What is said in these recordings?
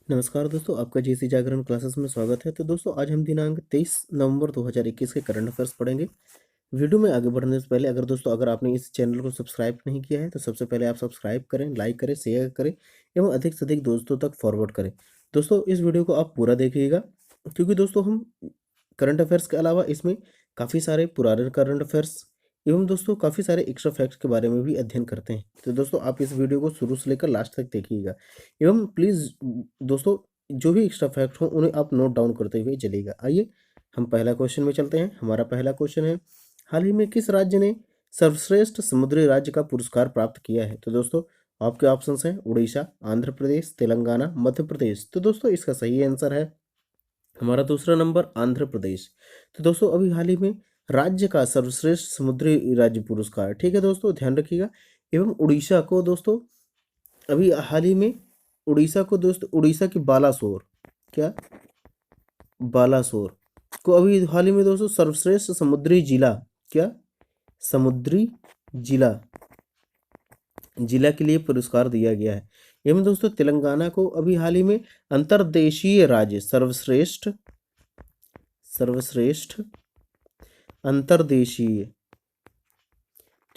नमस्कार दोस्तों, आपका जेसी जागरण क्लासेस में स्वागत है। तो दोस्तों, आज हम दिनांक 23 नवंबर 2021 के करंट अफेयर्स पढ़ेंगे। वीडियो में आगे बढ़ने से पहले अगर आपने इस चैनल को सब्सक्राइब नहीं किया है तो सबसे पहले आप सब्सक्राइब करें, लाइक करें, शेयर करें एवं अधिक से अधिक दोस्तों तक फॉरवर्ड करें। दोस्तों, इस वीडियो को आप पूरा देखिएगा, क्योंकि दोस्तों हम करंट अफेयर्स के अलावा इसमें काफ़ी सारे पुराने करंट अफेयर्स एवं दोस्तों काफ़ी सारे एक्स्ट्रा फैक्ट्स के बारे में भी अध्ययन करते हैं। तो दोस्तों, आप इस वीडियो को शुरू से लेकर लास्ट तक देखिएगा एवं प्लीज़ दोस्तों, जो भी एक्स्ट्रा फैक्ट हो उन्हें आप नोट डाउन करते हुए चलिएगा। आइए हम पहला क्वेश्चन में चलते हैं। हमारा पहला क्वेश्चन है, हाल ही में किस राज्य ने सर्वश्रेष्ठ समुद्री राज्य का पुरस्कार प्राप्त किया है? तो दोस्तों, आपके ऑप्शंस हैं उड़ीसा, आंध्र प्रदेश, तेलंगाना, मध्य प्रदेश। तो दोस्तों, इसका सही आंसर है हमारा दूसरा नंबर आंध्र प्रदेश। तो दोस्तों, अभी हाल ही में राज्य का सर्वश्रेष्ठ समुद्री राज्य पुरस्कार, ठीक है दोस्तों, ध्यान रखिएगा। एवं उड़ीसा को दोस्तों अभी हाल ही में उड़ीसा की बालासोर, क्या बालासोर को अभी हाल ही में दोस्तों सर्वश्रेष्ठ समुद्री जिला, क्या समुद्री जिला जिला के लिए पुरस्कार दिया गया है। एवं दोस्तों, तेलंगाना को अभी हाल ही में अंतर्देशीय राज्य सर्वश्रेष्ठ अंतर्देशीय,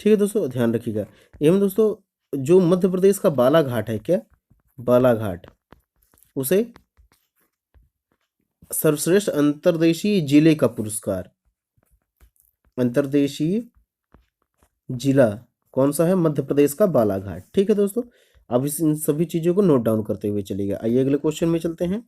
ठीक है दोस्तों, ध्यान रखिएगा। एवं दोस्तों, जो मध्य प्रदेश का बालाघाट है, क्या बालाघाट, उसे सर्वश्रेष्ठ अंतर्देशीय जिले का पुरस्कार, अंतर्देशीय जिला कौन सा है? मध्य प्रदेश का बालाघाट, ठीक है दोस्तों। अब इन सभी चीजों को नोट डाउन करते हुए चलिएगा। आइए अगले क्वेश्चन में चलते हैं।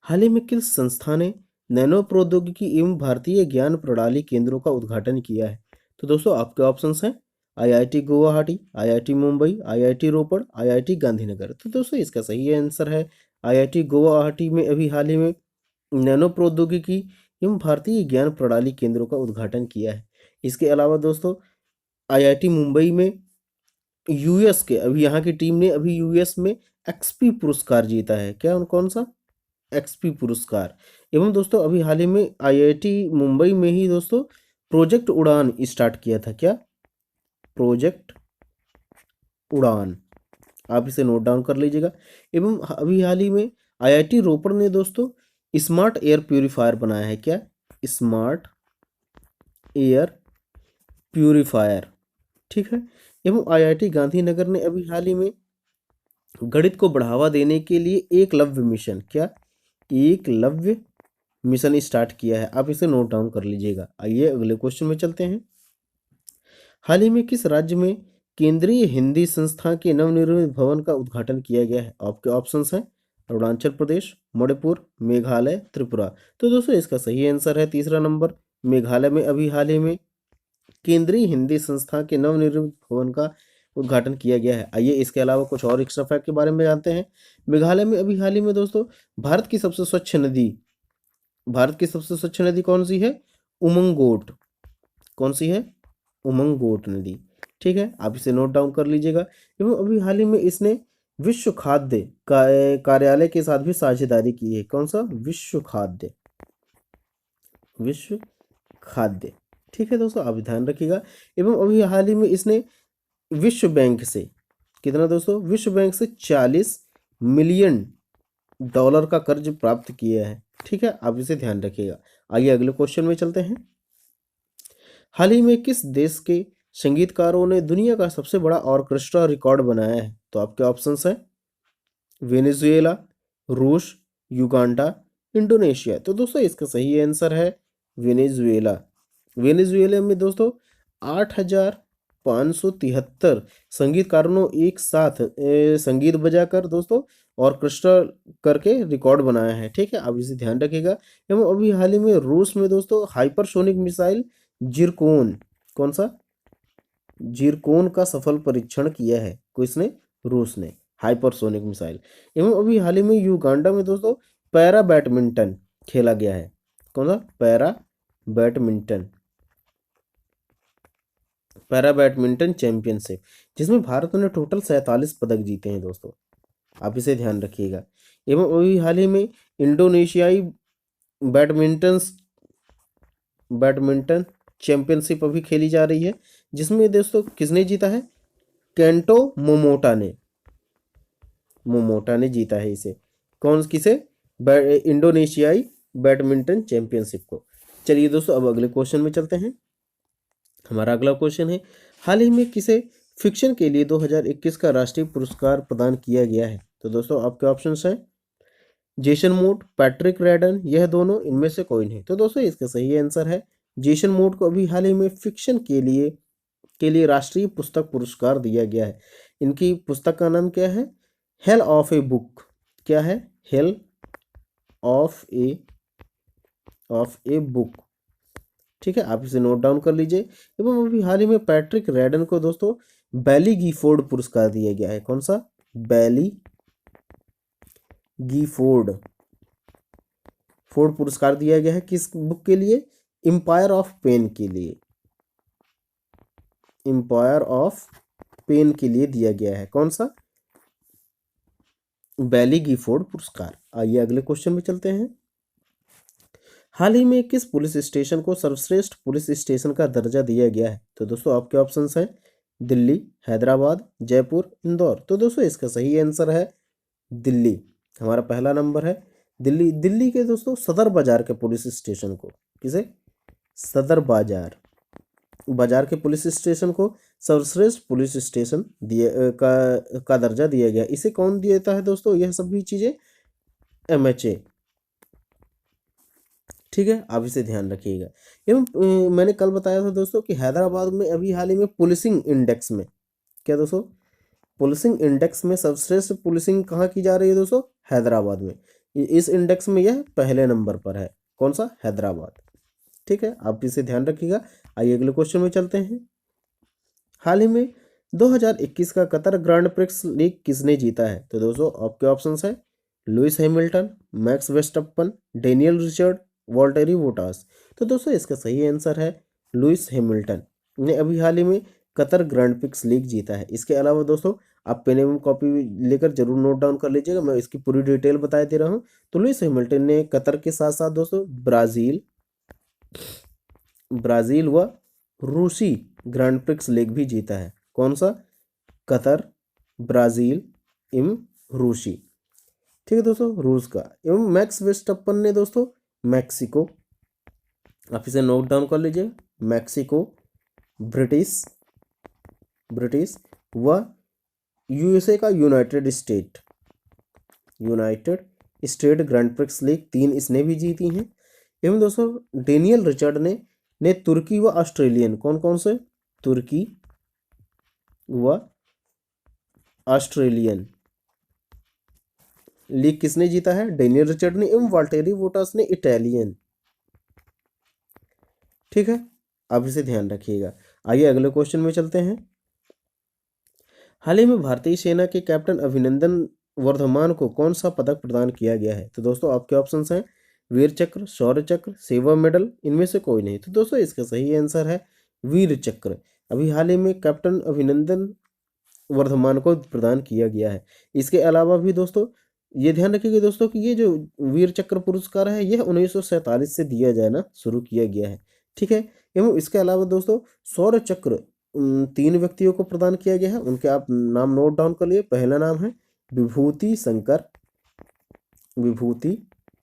हाल ही में किस संस्था ने नैनो प्रौद्योगिकी एवं भारतीय ज्ञान प्रणाली केंद्रों का उद्घाटन किया है? तो दोस्तों, आपके ऑप्शंस हैं IIT Guwahati, IIT Mumbai, IIT Ropar, IIT Gandhinagar. तो दोस्तों, इसका सही आंसर है आईआईटी गुवाहाटी में अभी हाल ही में नैनो प्रौद्योगिकी एवं भारतीय ज्ञान प्रणाली केंद्रों का उद्घाटन किया है। इसके अलावा दोस्तों, आईआईटी मुंबई में यूएस के अभी यहाँ की टीम ने अभी यूएस में एक्सपी पुरस्कार जीता है। क्या कौन सा? एक्सपी पुरस्कार। एवं दोस्तों, अभी हाल ही में आईआईटी मुंबई में ही दोस्तों प्रोजेक्ट उड़ान स्टार्ट किया था। क्या प्रोजेक्ट उड़ान, आप इसे नोट डाउन कर लीजिएगा। एवं अभी हाल ही में आईआईटी रोपड़ ने दोस्तों स्मार्ट एयर प्यूरिफायर बनाया है। क्या स्मार्ट एयर प्यूरिफायर, ठीक है। एवं आईआईटी गांधीनगर ने अभी हाल ही में गणित को बढ़ावा देने के लिए एकलव्य मिशन, क्या एकलव्य मिशन स्टार्ट किया है। आप इसे नोट डाउन कर लीजिएगा। आइए अगले क्वेश्चन में चलते हैं। हाल ही में किस राज्य में केंद्रीय हिंदी संस्था के नवनिर्मित भवन का उद्घाटन किया गया है? आपके ऑप्शंस हैं अरुणाचल प्रदेश, मणिपुर, मेघालय, त्रिपुरा। तो दोस्तों, इसका सही आंसर है तीसरा नंबर मेघालय में अभी हाल ही में केंद्रीय हिंदी संस्था के नवनिर्मित भवन का उद्घाटन किया गया है। आइए इसके अलावा कुछ और एक्स्ट्रा फैक्ट के बारे में जानते हैं। मेघालय में अभी हाल ही में दोस्तों भारत की सबसे स्वच्छ नदी कौन सी है? उमंगोट। कौन सी है? उमंगोट नदी, ठीक है। आप इसे नोट डाउन कर लीजिएगा। एवं अभी हाल ही में इसने विश्व खाद्य कार्यालय के साथ भी साझेदारी की है। कौन सा? विश्व खाद्य, ठीक है दोस्तों, आप ध्यान रखिएगा। एवं अभी हाल ही में इसने विश्व बैंक से कितना दोस्तों? विश्व बैंक से 40 मिलियन डॉलर का कर्ज प्राप्त किया है, ठीक है। आप इसे ध्यान रखिएगा। आइए अगले क्वेश्चन में चलते हैं। हाल ही में किस देश के संगीतकारों ने दुनिया का सबसे बड़ा ऑर्केस्ट्रा रिकॉर्ड बनाया है? तो आपके ऑप्शंस हैं वेनेजुएला, रूस, युगांडा, इंडोनेशिया। तो दोस्तों, इसका सही आंसर है वेनेजुएला। वेनेजुएला में दोस्तों 8,573 संगीतकारों ने एक साथ संगीत बजाकर दोस्तों ऑर्केस्ट्रा करके रिकॉर्ड बनाया है, ठीक है। आप इसे ध्यान रखिएगा। एवं अभी हाल ही में रूस में दोस्तों हाइपरसोनिक मिसाइल जिरकोन, कौन सा? जिरकोन का सफल परीक्षण किया है। किसने? रूस ने, हाइपरसोनिक मिसाइल। एवं अभी हाल ही में युगांडा में दोस्तों पैरा बैडमिंटन खेला गया है। कौन सा? पैरा बैडमिंटन चैंपियनशिप, जिसमें भारत ने टोटल 47 पदक जीते हैं दोस्तों। आप इसे ध्यान रखिएगा। एवं अभी हाल ही में इंडोनेशियाई बैडमिंटन चैंपियनशिप अभी खेली जा रही है, जिसमें दोस्तों किसने जीता है? केंटो मोमोटा ने मोमोटा ने जीता है इसे। कौन किसे? इंडोनेशियाई बैडमिंटन चैंपियनशिप को। चलिए दोस्तों अब अगले क्वेश्चन में चलते हैं। हमारा अगला क्वेश्चन है, हाल ही में किसे फिक्शन के लिए 2021 का राष्ट्रीय पुरस्कार प्रदान किया गया है? तो दोस्तों आपके ऑप्शंस हैं जेसन मूड, पैट्रिक रैडन, यह दोनों, इनमें से कोई नहीं। तो दोस्तों इसका सही आंसर है जेसन मूड को अभी हाल ही में फिक्शन के लिए राष्ट्रीय पुस्तक पुरस्कार दिया गया है। इनकी पुस्तक का नाम क्या है? Hell of a book. क्या है? Hell of a book. ठीक है, आप इसे नोट डाउन कर लीजिए। एवं अभी हाल ही में पैट्रिक रैडन को दोस्तों बैली गीफोर्ड पुरस्कार दिया गया है। कौन सा? बैली गीफोर्ड पुरस्कार दिया गया है किस बुक के लिए? एम्पायर ऑफ पेन के लिए। एम्पायर ऑफ पेन के लिए दिया गया है। कौन सा? बैली गीफोर्ड पुरस्कार। आइए अगले क्वेश्चन में चलते हैं। हाल ही में किस पुलिस स्टेशन को सर्वश्रेष्ठ पुलिस स्टेशन का दर्जा दिया गया है? तो दोस्तों आपके ऑप्शंस हैं दिल्ली, हैदराबाद, जयपुर, इंदौर। तो दोस्तों इसका सही आंसर है दिल्ली। हमारा पहला नंबर है दिल्ली। दिल्ली के दोस्तों सदर बाजार के पुलिस स्टेशन को, किसे? सदर बाजार के पुलिस स्टेशन को सर्वश्रेष्ठ पुलिस स्टेशन का दर्जा दिया गया। इसे कौन देता है दोस्तों? यह सभी चीजें MHA। ठीक है, आप इसे ध्यान रखिएगा। एवं मैंने कल बताया था दोस्तों कि हैदराबाद में अभी हाल ही में पुलिसिंग इंडेक्स में, क्या दोस्तों? पुलिसिंग इंडेक्स में सर्वश्रेष्ठ पुलिसिंग कहाँ की जा रही है दोस्तों? हैदराबाद में। इस इंडेक्स में यह पहले नंबर पर है। कौन सा? हैदराबाद। ठीक है, आप इसे ध्यान रखिएगा। आइए अगले क्वेश्चन में चलते हैं। हाल ही में 2021 का कतर ग्रांड प्रिक्स लीग किसने जीता है? तो दोस्तों आपके ऑप्शंस हैं Lewis Hamilton, Max Verstappen, Daniel Ricciardo, Valtteri Bottas. तो दोस्तों इसका सही आंसर है लुइस हैमिल्टन ने अभी हाल ही में कतर ग्रांड प्रिक्स लीग जीता है। इसके अलावा दोस्तों आप पेन एवं कॉपी लेकर जरूर नोट डाउन कर लीजिएगा, मैं इसकी पूरी डिटेल बता दे रहा हूँ। तो लुइस हैमिल्टन ने कतर के साथ साथ दोस्तों ब्राजील व रूसी ग्रांड प्रिक्स लीग भी जीता है। कौन सा? कतर, ब्राजील एवं रूसी। ठीक है दोस्तों, रूस का। एवं मैक्स वेस्टप्पन ने दोस्तों मैक्सिको, आप इसे नोट डाउन कर लीजिए, मैक्सिको, ब्रिटिश व USA का United state grand prix league 3 इसने भी जीती हैं। एवं दोस्तों डेनियल रिचर्ड ने तुर्की व ऑस्ट्रेलियन, कौन कौन से? तुर्की व ऑस्ट्रेलियन लीग किसने जीता है? डेनियल रिचर्ड ने। एवं वाल्टेरी बोटास ने इटालियन। ठीक है, आप इसे ध्यान रखिएगा। आइए अगले क्वेश्चन में चलते हैं। हाल ही में भारतीय सेना के कैप्टन अभिनंदन वर्धमान को कौन सा पदक प्रदान किया गया है? तो दोस्तों आपके ऑप्शंस हैं वीर चक्र, शौर्य चक्र, सेवा मेडल, इनमें से कोई नहीं। तो दोस्तों इसका सही आंसर है वीर चक्र। अभी हाल ही में कैप्टन अभिनंदन वर्धमान को प्रदान किया गया है। इसके अलावा भी दोस्तों ये ध्यान रखिएगा दोस्तों कि ये जो वीर चक्र पुरस्कार है यह 1947 से दिया जाना शुरू किया गया है। ठीक है, एवं इसके अलावा दोस्तों शौर्य चक्र 3 व्यक्तियों को प्रदान किया गया है। उनके आप नाम नोट डाउन कर लिए। पहला नाम है विभूति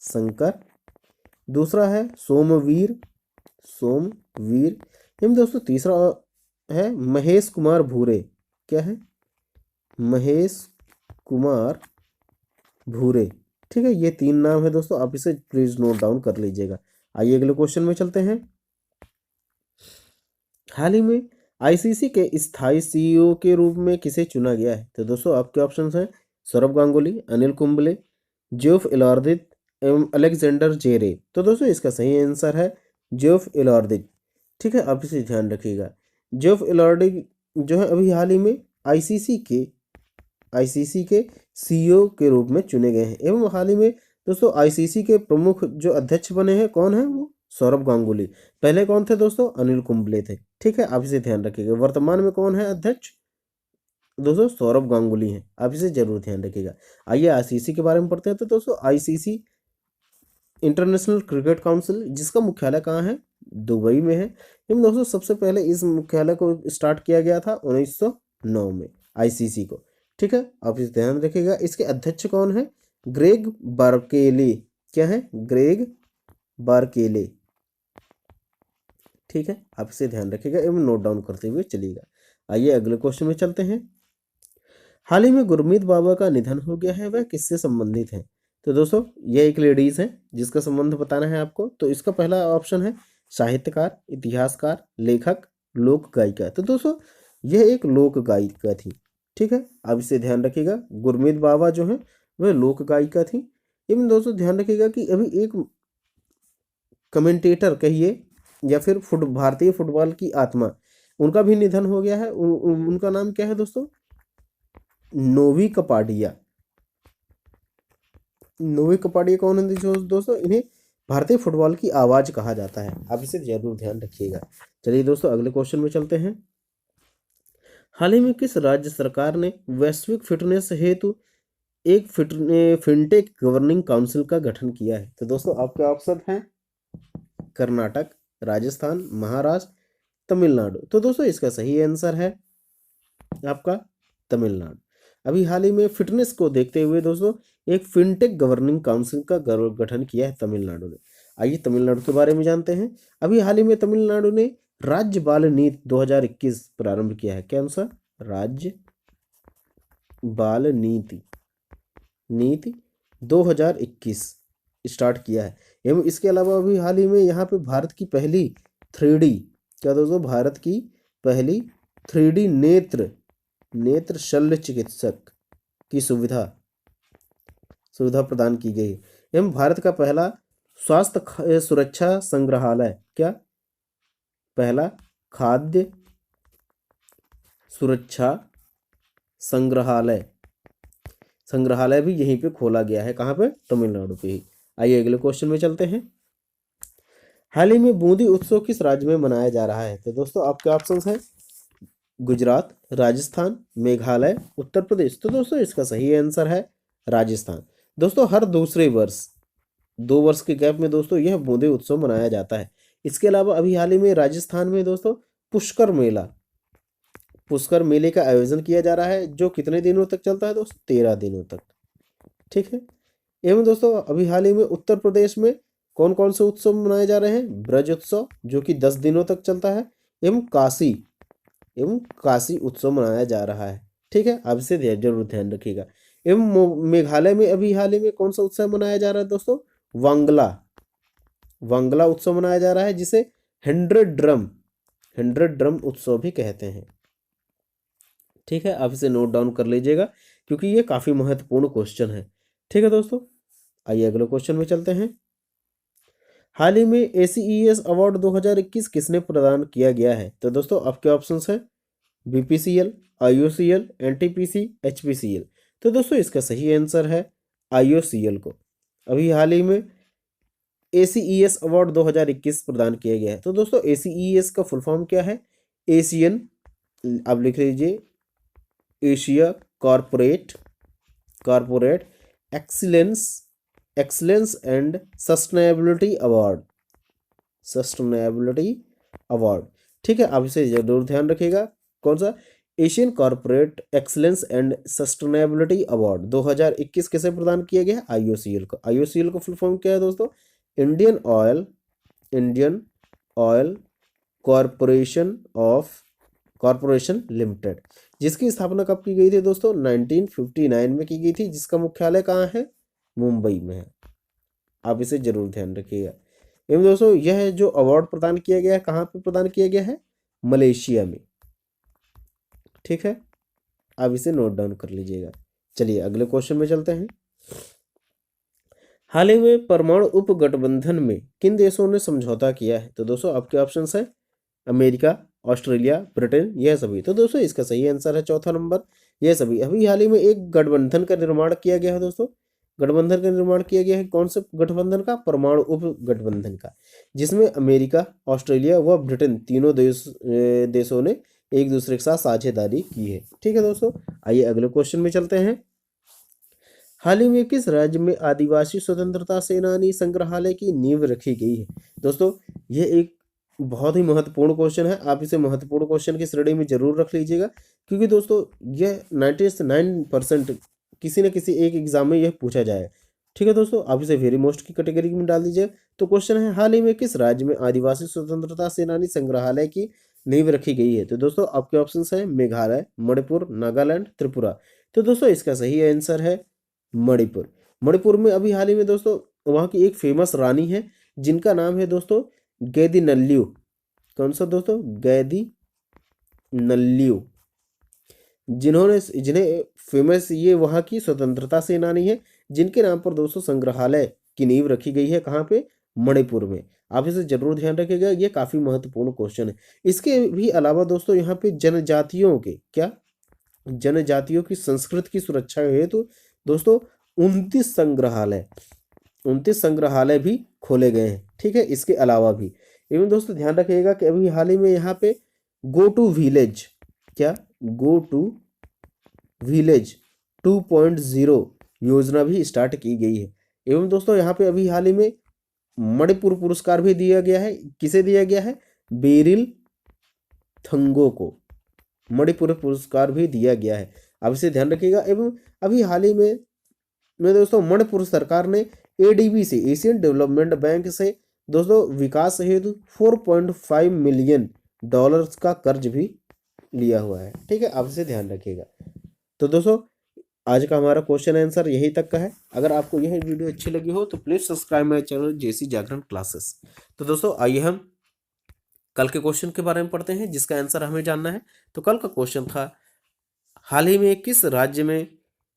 शंकर, दूसरा है सोमवीर। एवं दोस्तों तीसरा है महेश कुमार भूरे। क्या है? महेश कुमार भूरे। ठीक है, ये 3 नाम है दोस्तों, आप इसे प्लीज नोट डाउन कर लीजिएगा। आइए अगले क्वेश्चन में चलते हैं। हाल ही में ICC के स्थायी CEO के रूप में किसे चुना गया है? तो दोस्तों आपके ऑप्शंस हैं सौरभ गांगुली, अनिल कुंबले, जेफ इलार्दित एवं अलेक्जेंडर जेरे। तो दोस्तों इसका सही आंसर है जेफ इलार्दित। ठीक है, आप इसे ध्यान रखिएगा। जेफ इलार्दित जो है अभी हाल ही में ICC के CEO के रूप में चुने गए हैं। एवं हाल ही में दोस्तों ICC के प्रमुख जो अध्यक्ष बने हैं कौन है? वो सौरभ गांगुली। पहले कौन थे दोस्तों? अनिल कुंबले थे। ठीक है, आप इसे ध्यान रखिएगा। वर्तमान में कौन है अध्यक्ष? दोस्तों सौरभ गांगुली हैं, आप इसे जरूर ध्यान रखिएगा। आइए ICC के बारे में पढ़ते हैं। तो दोस्तों ICC इंटरनेशनल क्रिकेट काउंसिल, जिसका मुख्यालय कहाँ है? दुबई में है। एवं दोस्तों सबसे पहले इस मुख्यालय को स्टार्ट किया गया था 1909 में ICC को। ठीक है, आप इसे ध्यान रखिएगा। इसके अध्यक्ष कौन है? ग्रेग बार्केले। क्या है? ग्रेग बार्केले। ठीक है, आप इसे ध्यान रखिएगा एवं नोट डाउन करते हुए चलिएगा। आइए अगले क्वेश्चन में चलते हैं। हाल ही में गुरमीत बाबा का निधन हो गया है, वह किससे संबंधित है? तो दोस्तों यह एक लेडीज है जिसका संबंध बताना है आपको। तो इसका पहला ऑप्शन है साहित्यकार, इतिहासकार, लेखक, लोक गायिका। तो दोस्तों यह एक लोक गायिका थी। ठीक है, आप इसे ध्यान रखिएगा। गुरमीत बाबा जो है वह लोक गायिका थी। एवं दोस्तों ध्यान रखिएगा कि अभी एक कमेंटेटर कहिए या फिर भारतीय फुटबॉल की आत्मा, उनका भी निधन हो गया है। उनका नाम क्या है दोस्तों? नोवी कपाडिया। नोवी कपाडिया कौन है दोस्तों? इन्हें भारतीय फुटबॉल की आवाज कहा जाता है। आप इसे जरूर ध्यान रखिएगा। चलिए दोस्तों अगले क्वेश्चन में चलते हैं। हाल ही में किस राज्य सरकार ने वैश्विक फिटनेस हेतु एक फिनटेक गवर्निंग काउंसिल का गठन किया है? तो दोस्तों आपके ऑप्शन हैं कर्नाटक, राजस्थान, महाराष्ट्र, तमिलनाडु। तो दोस्तों इसका सही आंसर है आपका तमिलनाडु। अभी हाल ही में फिटनेस को देखते हुए दोस्तों एक फिनटेक गवर्निंग काउंसिल का गठन किया है तमिलनाडु ने। आइए तमिलनाडु के बारे में जानते हैं। अभी हाल ही में तमिलनाडु ने राज्य बाल नीति 2021 प्रारंभ किया है। क्या आंसर? राज्य बाल नीति 2021 स्टार्ट किया है। एवं इसके अलावा अभी हाल ही में यहाँ पे भारत की पहली 3D, क्या दोस्तों? भारत की पहली 3D नेत्र शल्य चिकित्सक की सुविधा प्रदान की गई है। एवं भारत का पहला स्वास्थ्य सुरक्षा संग्रहालय, क्या? पहला खाद्य सुरक्षा संग्रहालय भी यहीं पे खोला गया है। कहाँ पे? तमिलनाडु पे ही। आइए अगले क्वेश्चन में चलते हैं। हाल ही में बूंदी उत्सव किस राज्य में मनाया जा रहा है? तो दोस्तों आपके ऑप्शंस हैं गुजरात, राजस्थान, मेघालय, उत्तर प्रदेश। तो दोस्तों इसका सही आंसर है राजस्थान। दोस्तों हर दूसरे वर्ष 2 वर्ष के गैप में दोस्तों यह बूंदी उत्सव मनाया जाता है। इसके अलावा अभी हाल ही में राजस्थान में दोस्तों पुष्कर मेले का आयोजन किया जा रहा है, जो कितने दिनों तक चलता है दोस्तों? 13 दिनों तक। ठीक है, एवं दोस्तों अभी हाल ही में उत्तर प्रदेश में कौन कौन से उत्सव मनाए जा रहे हैं? ब्रज उत्सव जो कि 10 दिनों तक चलता है, एवं काशी उत्सव मनाया जा रहा है। ठीक है, आप इसे जरूर ध्यान रखिएगा। एवं मेघालय में अभी हाल ही में कौन सा उत्सव मनाया जा रहा है दोस्तों? वांगला उत्सव मनाया जा रहा है, जिसे 100 ड्रम उत्सव भी कहते हैं। ठीक है, आप इसे नोट डाउन कर लीजिएगा क्योंकि ये काफी महत्वपूर्ण क्वेश्चन है। ठीक है दोस्तों, आइए अगले क्वेश्चन में चलते हैं। हाल ही में ACES अवार्ड 2021 किसने प्रदान किया गया है? तो दोस्तों आपके ऑप्शंस हैं BPCL, IOCL, NTPC, HPCL। तो दोस्तों इसका सही आंसर है IOCL को अभी हाल ही में ACES अवार्ड 2021 प्रदान किया गया है। तो दोस्तों ACES का फुल फॉर्म क्या है? एशियन, आप लिख लीजिए Asia corporate excellence and sustainability award. ठीक है, आप इसे जरूर ध्यान रखिएगा। कौन सा? Asian corporate excellence and sustainability award 2021 किसे प्रदान किया गया है? IOCL को। IOCL का फुल फॉर्म क्या है दोस्तों? इंडियन ऑयल कॉर्पोरेशन लिमिटेड, जिसकी स्थापना कब की गई थी दोस्तों? 1959 में की गई थी, जिसका मुख्यालय कहाँ है? मुंबई में है। आप इसे जरूर ध्यान रखिएगा। एवं दोस्तों यह जो अवार्ड प्रदान किया गया है कहाँ पे प्रदान किया गया है? मलेशिया में। ठीक है, आप इसे नोट डाउन कर लीजिएगा। चलिए अगले क्वेश्चन में चलते हैं। हाल ही में परमाणु उपगठबंधन में किन देशों ने समझौता किया है? तो दोस्तों आपके ऑप्शंस हैं अमेरिका, ऑस्ट्रेलिया, ब्रिटेन, यह सभी। तो दोस्तों इसका सही आंसर है चौथा नंबर, यह सभी। अभी हाल ही में एक गठबंधन का निर्माण किया गया है दोस्तों। गठबंधन का निर्माण किया गया है कौन से गठबंधन का? परमाणु उप गठबंधन का, जिसमें अमेरिका, ऑस्ट्रेलिया व ब्रिटेन तीनों देशों ने एक दूसरे के साथ साझेदारी की है। ठीक है दोस्तों, आइए अगले क्वेश्चन में चलते हैं। हाल ही में किस राज्य में आदिवासी स्वतंत्रता सेनानी संग्रहालय की नींव रखी गई है? दोस्तों ये एक बहुत ही महत्वपूर्ण क्वेश्चन है, आप इसे महत्वपूर्ण क्वेश्चन की श्रेणी में जरूर रख लीजिएगा, क्योंकि दोस्तों यह 99% किसी न किसी एक एग्जाम में यह पूछा जाए। ठीक है दोस्तों, आप इसे वेरी मोस्ट की कैटेगरी में डाल दीजिए। तो क्वेश्चन है, हाल ही में किस राज्य में आदिवासी स्वतंत्रता सेनानी संग्रहालय की नींव रखी गई है? तो दोस्तों आपके ऑप्शन है मेघालय, मणिपुर, नागालैंड, त्रिपुरा। तो दोस्तों इसका सही आंसर है मणिपुर। मणिपुर में अभी हाल ही में दोस्तों वहाँ की एक फेमस रानी है जिनका नाम है दोस्तों गैदी नल्ल्यू। कौन सा दोस्तों? गैदी नल्ल्यू। जिन्हें फेमस, ये वहाँ की स्वतंत्रता सेनानी है जिनके नाम पर दोस्तों संग्रहालय की नींव रखी गई है। कहाँ पे? मणिपुर में। आप इसे जरूर ध्यान रखिएगा, ये काफी महत्वपूर्ण क्वेश्चन है। इसके भी अलावा दोस्तों यहाँ पे जनजातियों के क्या, जनजातियों की संस्कृति की सुरक्षा हेतु दोस्तों 29 संग्रहालय भी खोले गए हैं। ठीक है, इसके अलावा भी। एवं दोस्तों ध्यान रखिएगा कि अभी हाल ही में यहाँ पे गो टू विलेज, क्या, गो टू विलेज 2.0 योजना भी स्टार्ट की गई है। एवं दोस्तों यहाँ पे अभी हाल ही में मणिपुर पुरस्कार भी दिया गया है। किसे दिया गया है? बेरिल थंगो को मणिपुर पुरस्कार भी दिया गया है। आप इसे ध्यान रखिएगा। एवं अभी हाल ही में दोस्तों मणिपुर सरकार ने एडीबी से, एशियन डेवलपमेंट बैंक से दोस्तों विकास हेतु $4.5 मिलियन का कर्ज भी लिया हुआ है। ठीक है, आप इसे ध्यान रखिएगा। तो दोस्तों आज का हमारा क्वेश्चन आंसर यही तक का है। अगर आपको यह वीडियो अच्छी लगी हो तो please subscribe my channel JC Jagran classes. तो दोस्तों आइए हम कल के क्वेश्चन के बारे में पढ़ते हैं जिसका आंसर हमें जानना है। तो कल का क्वेश्चन था, हाल ही में किस राज्य में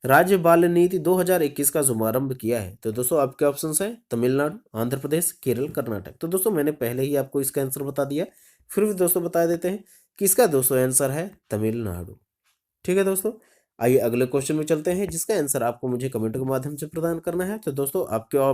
राज्य बाल नीति 2021 का शुभारंभ किया है? तो दोस्तों आपके ऑप्शन है तमिलनाडु, आंध्र प्रदेश, केरल, कर्नाटक। तो दोस्तों मैंने पहले ही आपको इसका आंसर बता दिया, फिर भी दोस्तों बता देते हैं कि इसका दोस्तों आंसर है तमिलनाडु। ठीक है दोस्तों, आइए अगले क्वेश्चन में चलते हैं जिसका आंसर आपको मुझे कमेंट के माध्यम से प्रदान करना है। तो दोस्तों आपके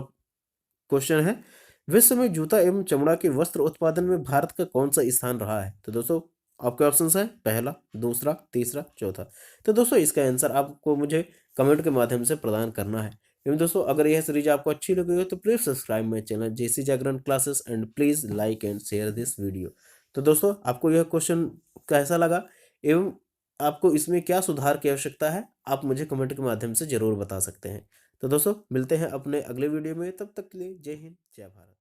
क्वेश्चन है, विश्व में जूता एवं चमड़ा के वस्त्र उत्पादन में भारत का कौन सा स्थान रहा है? तो दोस्तों आपके ऑप्शन है पहला, दूसरा, तीसरा, चौथा। तो दोस्तों इसका आंसर आपको मुझे कमेंट के माध्यम से प्रदान करना है। एवं दोस्तों अगर यह सीरीज आपको अच्छी लगी हो तो please subscribe my channel JC Jagran classes and please like and share this video. तो दोस्तों आपको यह क्वेश्चन कैसा लगा एवं आपको इसमें क्या सुधार की आवश्यकता है, आप मुझे कमेंट के माध्यम से जरूर बता सकते हैं। तो दोस्तों मिलते हैं अपने अगले वीडियो में, तब तक के लिए जय हिंद, जय भारत।